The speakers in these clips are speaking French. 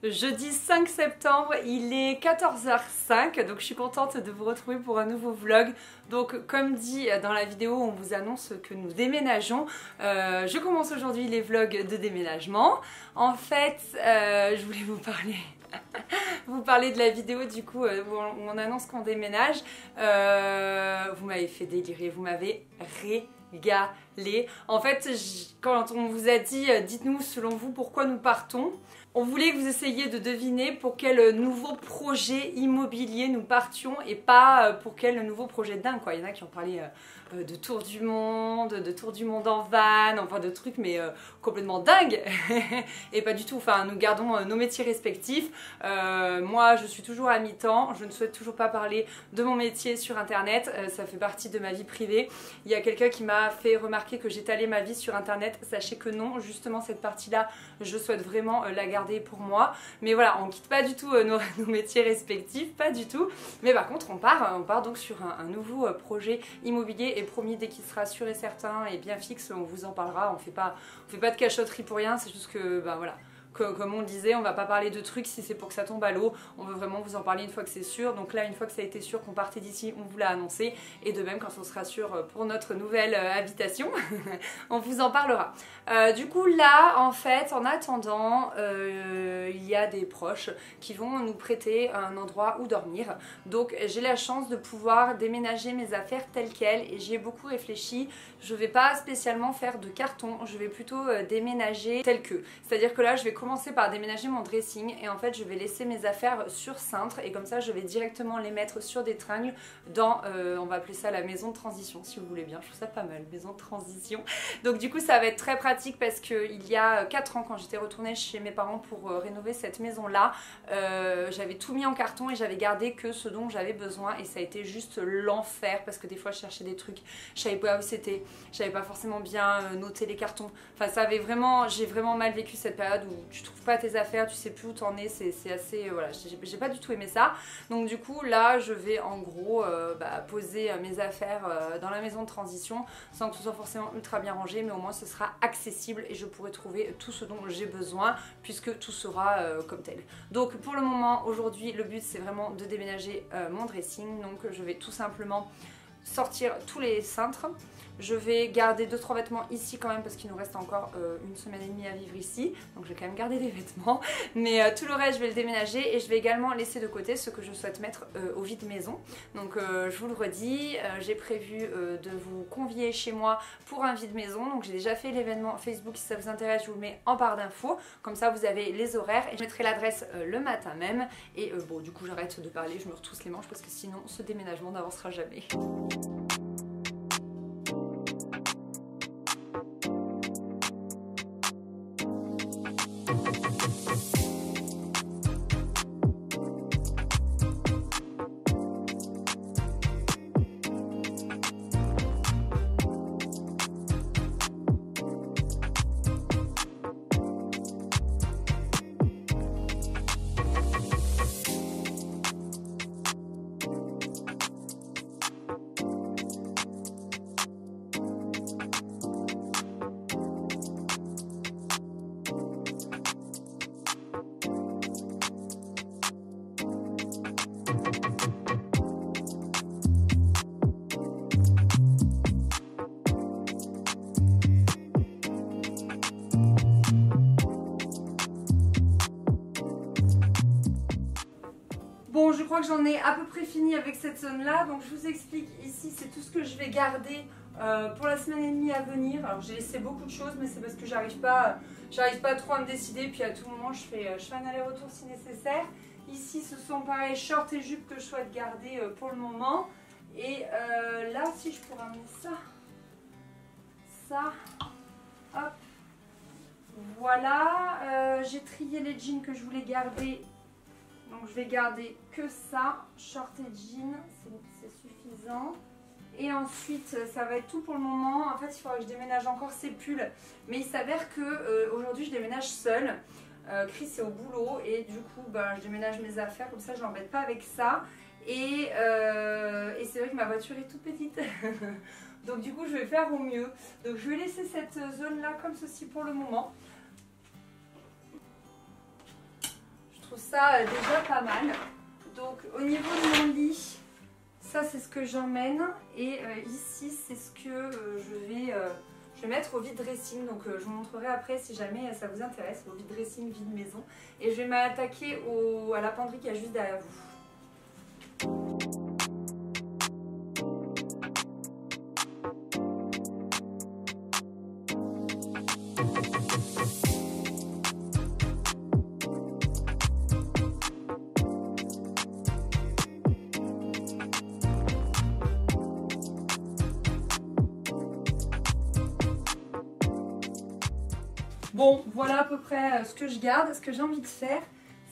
Jeudi 5 septembre, il est 14h05, donc je suis contente de vous retrouver pour un nouveau vlog. Donc comme dit dans la vidéo, on vous annonce que nous déménageons. Je commence aujourd'hui les vlogs de déménagement. En fait, je voulais vous parler... vous parler de la vidéo du coup où on annonce qu'on déménage. Vous m'avez fait délirer, vous m'avez régalé. En fait, quand on vous a dit dites-nous selon vous pourquoi nous partons, on voulait que vous essayiez de deviner pour quel nouveau projet immobilier nous partions et pas pour quel nouveau projet dingue quoi. Il y en a qui ont parlé de tour du monde en van, enfin de trucs mais complètement dingues et pas du tout. Enfin, nous gardons nos métiers respectifs. Moi, je suis toujours à mi-temps. Je ne souhaite toujours pas parler de mon métier sur internet. Ça fait partie de ma vie privée. Il y a quelqu'un qui m'a fait remarquer que j'étalais ma vie sur internet. Sachez que non, justement cette partie-là, je souhaite vraiment la garder pour moi. Mais voilà, on quitte pas du tout nos métiers respectifs, pas du tout. Mais par contre, on part donc sur un nouveau projet immobilier et promis dès qu'il sera sûr et certain et bien fixe, on vous en parlera. On fait pas de cachotterie pour rien, c'est juste que bah voilà. Comme on le disait, on va pas parler de trucs si c'est pour que ça tombe à l'eau. On veut vraiment vous en parler une fois que c'est sûr. Donc là, une fois que ça a été sûr qu'on partait d'ici, on vous l'a annoncé. Et de même, quand on sera sûr pour notre nouvelle habitation, on vous en parlera. Du coup, là, en fait, en attendant, il y a des proches qui vont nous prêter un endroit où dormir. Donc j'ai la chance de pouvoir déménager mes affaires telles quelles. Et j'y ai beaucoup réfléchi. Je vais pas spécialement faire de carton. Je vais plutôt déménager tel que. C'est-à-dire que là, je vais commencer par déménager mon dressing et en fait je vais laisser mes affaires sur cintre et comme ça je vais directement les mettre sur des tringles dans, on va appeler ça la maison de transition si vous voulez bien, je trouve ça pas mal, maison de transition. Donc du coup ça va être très pratique parce qu'il y a 4 ans quand j'étais retournée chez mes parents pour rénover cette maison là, j'avais tout mis en carton et j'avais gardé que ce dont j'avais besoin et ça a été juste l'enfer parce que des fois je cherchais des trucs, je savais pas où c'était, j'avais pas forcément bien noté les cartons, enfin ça avait vraiment, j'ai vraiment mal vécu cette période où tu trouves pas tes affaires, tu sais plus où t'en es, c'est assez, voilà, j'ai pas du tout aimé ça. Donc du coup là je vais en gros poser mes affaires dans la maison de transition sans que ce soit forcément ultra bien rangé, mais au moins ce sera accessible et je pourrai trouver tout ce dont j'ai besoin puisque tout sera comme tel. Donc pour le moment aujourd'hui le but c'est vraiment de déménager mon dressing, donc je vais tout simplement sortir tous les cintres. Je vais garder 2-3 vêtements ici quand même parce qu'il nous reste encore une semaine et demie à vivre ici. Donc je vais quand même garder des vêtements. Mais tout le reste je vais le déménager et je vais également laisser de côté ce que je souhaite mettre au vide-maison. Donc je vous le redis, j'ai prévu de vous convier chez moi pour un vide-maison. Donc j'ai déjà fait l'événement Facebook, si ça vous intéresse je vous le mets en barre d'infos. Comme ça vous avez les horaires et je mettrai l'adresse le matin même. Et bon du coup j'arrête de parler, je me retrousse les manches parce que sinon ce déménagement n'avancera jamais. Bon, je crois que j'en ai à peu près fini avec cette zone là, donc je vous explique ici, c'est tout ce que je vais garder pour la semaine et demie à venir. Alors j'ai laissé beaucoup de choses, mais c'est parce que j'arrive pas trop à me décider, puis à tout moment je fais un aller-retour si nécessaire. Ici ce sont pareil shorts et jupes que je souhaite garder pour le moment. Et là si je pourrais amener ça, hop, voilà, j'ai trié les jeans que je voulais garder. Donc je vais garder que ça, short et jean, c'est suffisant. Et ensuite, ça va être tout pour le moment. En fait, il faudra que je déménage encore ces pulls. Mais il s'avère que aujourd'hui, je déménage seule. Chris est au boulot et du coup, je déménage mes affaires. Comme ça, je ne l'embête pas avec ça. Et c'est vrai que ma voiture est toute petite. Donc du coup, je vais faire au mieux. Donc je vais laisser cette zone-là comme ceci pour le moment. trouve ça déjà pas mal. Donc au niveau de mon lit, ça c'est ce que j'emmène. Et ici c'est ce que je vais mettre au vide dressing. Donc je vous montrerai après si jamais ça vous intéresse, au vide dressing, vide maison. Et je vais m'attaquer à la penderie qui est juste derrière vous. Bon, voilà à peu près ce que je garde. Ce que j'ai envie de faire,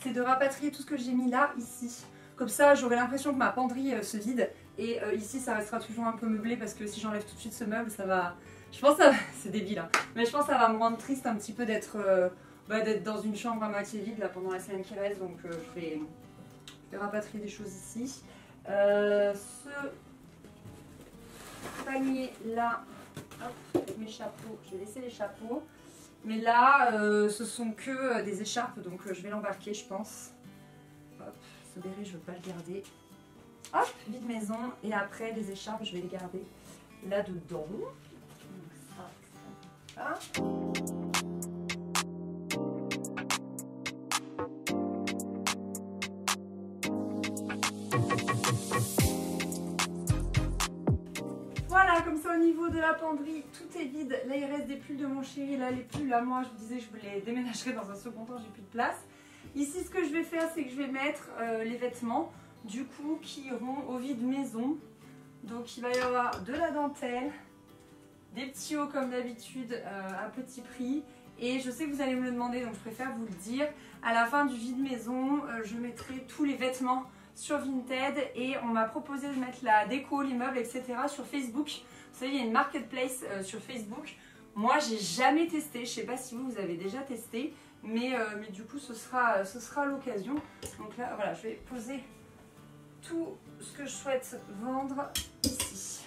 c'est de rapatrier tout ce que j'ai mis là, ici. Comme ça, j'aurai l'impression que ma penderie se vide. Et ici, ça restera toujours un peu meublé parce que si j'enlève tout de suite ce meuble, ça va... Je pense que ça va... C'est débile, hein. Mais je pense que ça va me rendre triste un petit peu d'être dans une chambre à moitié vide là pendant la semaine qui reste. Donc je vais rapatrier des choses ici. Ce panier là, hop, mes chapeaux, je vais laisser les chapeaux. Mais là, ce sont que des écharpes, donc je vais l'embarquer, je pense. Hop, ce béret, je ne veux pas le garder. Hop, vide maison. Et après, les écharpes, je vais les garder là-dedans. Donc ça. Voilà, comme ça au niveau de la penderie, tout est vide. Là, il reste des pulls de mon chéri. Là, les pulls, là, moi, je vous disais que je les déménagerai dans un second temps, j'ai plus de place. Ici, ce que je vais faire, c'est que je vais mettre les vêtements, du coup, qui iront au vide maison. Donc, il va y avoir de la dentelle, des petits hauts comme d'habitude à petit prix. Et je sais que vous allez me le demander, donc je préfère vous le dire. À la fin du vide maison, je mettrai tous les vêtements sur Vinted et on m'a proposé de mettre la déco, l'immeuble, etc. sur Facebook. Vous savez, il y a une marketplace sur Facebook. Moi, j'ai jamais testé. Je sais pas si vous avez déjà testé, mais du coup, ce sera l'occasion. Donc là, voilà, je vais poser tout ce que je souhaite vendre ici.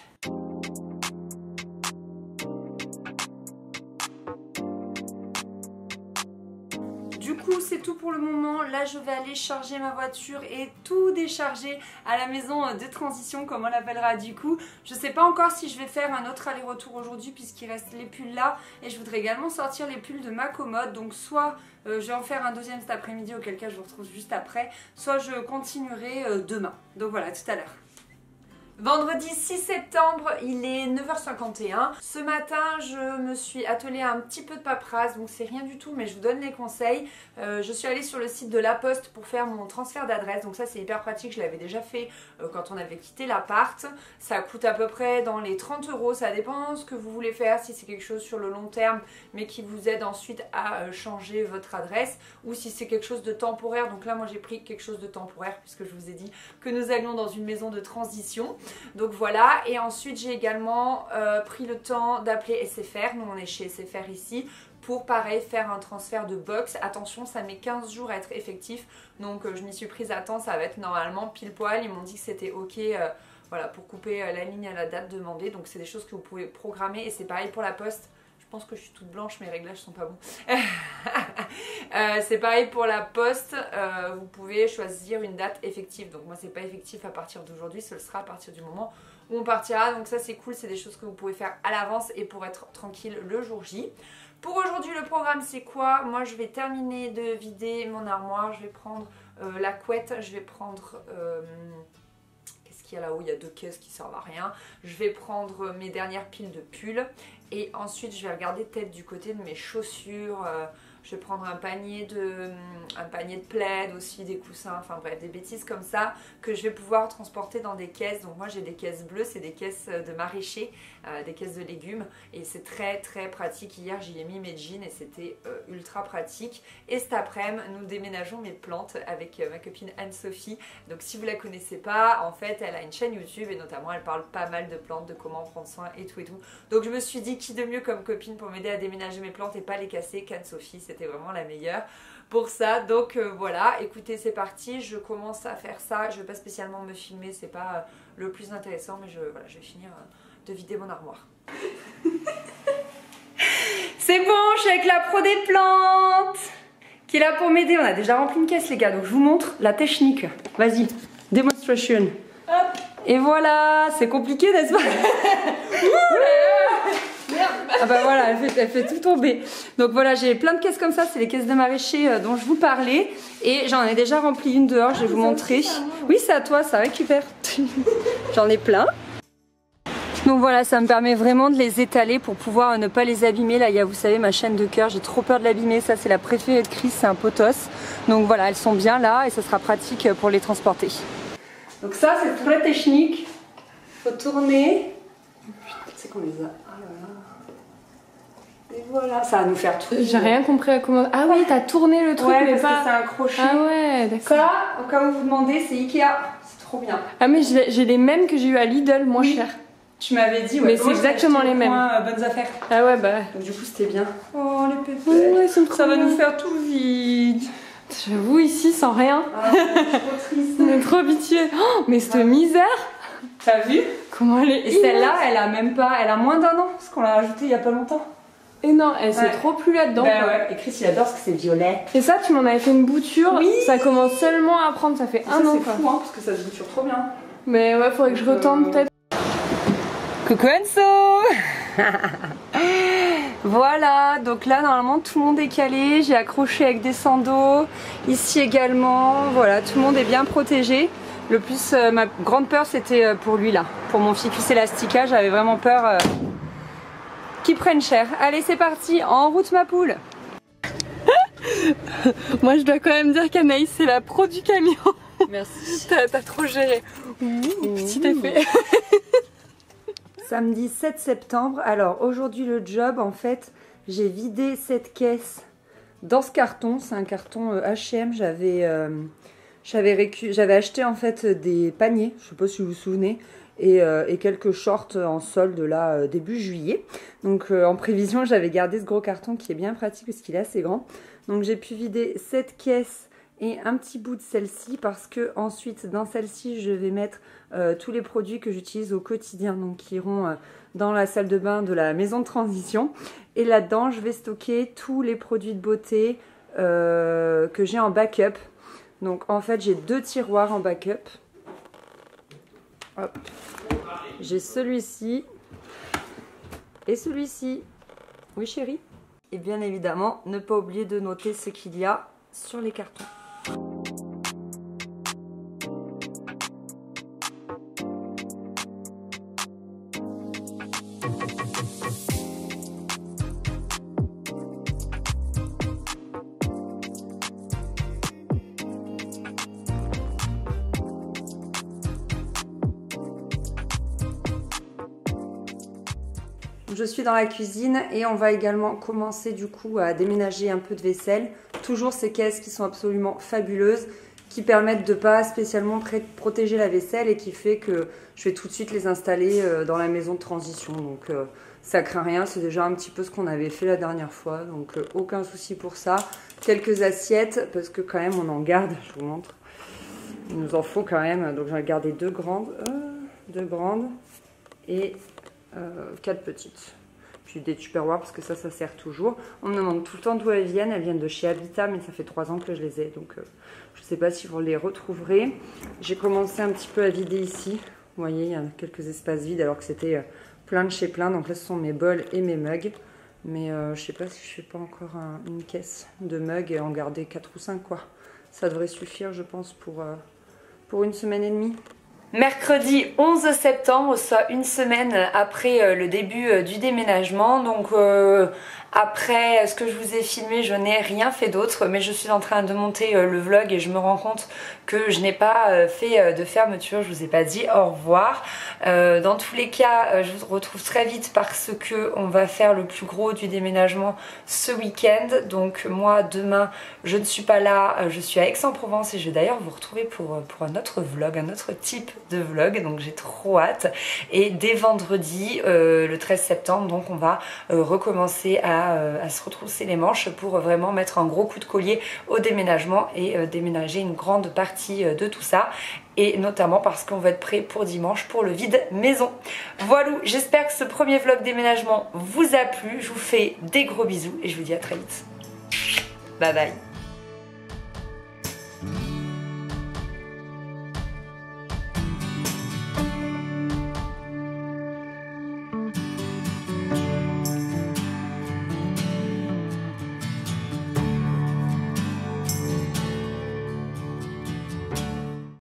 Du coup, c'est tout pour le moment. Là, je vais aller charger ma voiture et tout décharger à la maison de transition, comme on l'appellera du coup. Je ne sais pas encore si je vais faire un autre aller-retour aujourd'hui puisqu'il reste les pulls là. Et je voudrais également sortir les pulls de ma commode. Donc soit je vais en faire un deuxième cet après-midi, auquel cas je vous retrouve juste après. Soit je continuerai demain. Donc voilà, tout à l'heure. Vendredi 6 septembre, il est 9h51. Ce matin, je me suis attelée à un petit peu de paperasse, donc c'est rien du tout, mais je vous donne les conseils. Je suis allée sur le site de La Poste pour faire mon transfert d'adresse, donc ça c'est hyper pratique, je l'avais déjà fait quand on avait quitté l'appart. Ça coûte à peu près dans les 30 €, ça dépend ce que vous voulez faire, si c'est quelque chose sur le long terme, mais qui vous aide ensuite à changer votre adresse, ou si c'est quelque chose de temporaire. Donc là, moi j'ai pris quelque chose de temporaire, puisque je vous ai dit que nous allions dans une maison de transition. Donc voilà, et ensuite j'ai également pris le temps d'appeler SFR, nous on est chez SFR ici, pour pareil faire un transfert de box. Attention, ça met 15 jours à être effectif, donc je m'y suis prise à temps, ça va être normalement pile poil. Ils m'ont dit que c'était ok voilà, pour couper la ligne à la date demandée, donc c'est des choses que vous pouvez programmer et c'est pareil pour la poste. Je pense que je suis toute blanche, mes réglages sont pas bons. C'est pareil pour la poste, vous pouvez choisir une date effective. Donc moi c'est pas effectif à partir d'aujourd'hui, ce sera à partir du moment où on partira. Donc ça c'est cool, c'est des choses que vous pouvez faire à l'avance et pour être tranquille le jour J. Pour aujourd'hui le programme c'est quoi? Moi je vais terminer de vider mon armoire, je vais prendre la couette, je vais prendre... qu'est-ce qu'il y a là-haut? Il y a 2 caisses qui servent à rien. Je vais prendre mes dernières piles de pulls. Et ensuite je vais regarder peut-être du côté de mes chaussures, je vais prendre un panier de plaid aussi, des coussins, enfin bref des bêtises comme ça que je vais pouvoir transporter dans des caisses. Donc moi j'ai des caisses bleues, c'est des caisses de maraîchers, des caisses de légumes et c'est très très pratique. Hier j'y ai mis mes jeans et c'était ultra pratique. Et cet après-midi nous déménageons mes plantes avec ma copine Anne-Sophie. Donc si vous la connaissez pas, en fait elle a une chaîne YouTube et notamment elle parle pas mal de plantes, de comment en prendre soin et tout et tout. Donc je me suis dit qui de mieux comme copine pour m'aider à déménager mes plantes et pas les casser qu'Anne-Sophie, c'était vraiment la meilleure pour ça. Donc voilà, écoutez c'est parti, je commence à faire ça, je vais pas spécialement me filmer, c'est pas le plus intéressant, mais voilà, je vais finir de vider mon armoire. C'est bon, je suis avec la pro des plantes. qui est là pour m'aider. On a déjà rempli une caisse les gars, donc je vous montre la technique. Vas-y, demonstration. Hop. Et voilà, c'est compliqué n'est-ce pas? Ah bah voilà, elle fait tout tomber. Donc voilà, j'ai plein de caisses comme ça, c'est les caisses de maraîcher dont je vous parlais. Et j'en ai déjà rempli une dehors, je vais vous montrer. Oui, c'est à toi, ça récupère. J'en ai plein. Donc voilà, ça me permet vraiment de les étaler pour pouvoir ne pas les abîmer. Là, il y a, vous savez, ma chaîne de cœur, j'ai trop peur de l'abîmer. Ça, c'est la préférée de Chris, c'est un potos. Donc voilà, elles sont bien là et ça sera pratique pour les transporter. Donc ça, c'est toute la technique. Faut tourner. C'est qu'on les a. Ah là là. Et voilà, ça va nous faire tout. J'ai rien compris à comment. Ah oui, t'as tourné le truc, ouais, mais parce pas. que c'est un crochet. Ah ouais, d'accord. Ça, au cas où vous vous demandez, c'est Ikea. C'est trop bien. Ah mais j'ai les mêmes que j'ai eu à Lidl, moins cher. Tu m'avais dit, ouais. Mais c'est exactement les mêmes. Bonnes affaires. Ah ouais, bah. Donc du coup, c'était bien. Oh les pépés. Ouais, ça va nous faire tout vide. J'avoue, ici, sans rien. Ah, c'est trop triste. On est trop habitués. Oh, mais cette misère. T'as vu? Comment elle est. Et celle-là, elle a même pas. Elle a moins d'un an, parce qu'on l'a rajoutée il y a pas longtemps. Et non, elle s'est trop plu là-dedans. Bah ouais, et Chris il adore parce que c'est violet. Et ça, tu m'en avais fait une bouture. Oui. Ça commence seulement à prendre, ça fait un an. C'est fou, hein, parce que ça se bouture trop bien. Mais ouais, faudrait que je retente peut-être. Coucou Anso. Voilà, donc là normalement tout le monde est calé, j'ai accroché avec des sandos, ici également, voilà, tout le monde est bien protégé. Le plus, ma grande peur c'était pour lui là, pour mon ficus élastica, j'avais vraiment peur qu'il prenne cher. Allez c'est parti, en route ma poule. Moi je dois quand même dire qu'Anaïs c'est la pro du camion. Merci. T'as trop géré. Petit effet. Samedi 7 septembre, alors aujourd'hui le job en fait, j'ai vidé cette caisse dans ce carton, c'est un carton H&M, j'avais acheté en fait des paniers, je sais pas si vous vous souvenez, et quelques shorts en solde là début juillet. Donc en prévision j'avais gardé ce gros carton qui est bien pratique parce qu'il est assez grand. Donc j'ai pu vider cette caisse et un petit bout de celle-ci parce que ensuite dans celle-ci je vais mettre tous les produits que j'utilise au quotidien, donc qui iront dans la salle de bain de la maison de transition, et là-dedans je vais stocker tous les produits de beauté que j'ai en backup. Donc en fait j'ai deux tiroirs en backup. Hop. J'ai celui-ci et celui-ci. Oui chérie. Et bien évidemment ne pas oublier de noter ce qu'il y a sur les cartons. Je suis dans la cuisine et on va également commencer du coup à déménager un peu de vaisselle. Toujours ces caisses qui sont absolument fabuleuses, qui permettent de pas spécialement protéger la vaisselle et qui fait que je vais tout de suite les installer dans la maison de transition. Donc ça craint rien, c'est déjà un petit peu ce qu'on avait fait la dernière fois, donc aucun souci pour ça. Quelques assiettes parce que quand même on en garde, je vous montre. Il nous en faut quand même, donc j'en ai gardé deux grandes et 4 petites. Puis des tupperwares parce que ça sert toujours. On me demande tout le temps d'où elles viennent de chez Habitat, mais ça fait 3 ans que je les ai, donc je ne sais pas si vous les retrouverez. J'ai commencé un petit peu à vider ici. Vous voyez, il y a quelques espaces vides alors que c'était plein de chez plein. Donc là ce sont mes bols et mes mugs. Mais je ne sais pas si je fais pas encore une caisse de mugs et en garder 4 ou 5 quoi. Ça devrait suffire je pense pour une semaine et demie. Mercredi 11 septembre, soit une semaine après le début du déménagement. Donc après ce que je vous ai filmé, je n'ai rien fait d'autre, mais je suis en train de monter le vlog et je me rends compte que je n'ai pas fait de fermeture, je vous ai pas dit au revoir. Dans tous les cas, je vous retrouve très vite parce que on va faire le plus gros du déménagement ce week-end. Donc moi demain je ne suis pas là, je suis à Aix-en-Provence et je vais d'ailleurs vous retrouver pour un autre vlog, un autre type de vlog, donc j'ai trop hâte. Et dès vendredi le 13 septembre, donc on va recommencer à se retrousser les manches pour vraiment mettre un gros coup de collier au déménagement et déménager une grande partie de tout ça, et notamment parce qu'on va être prêt pour dimanche pour le vide maison. Voilà, j'espère que ce premier vlog déménagement vous a plu, je vous fais des gros bisous et je vous dis à très vite. Bye bye.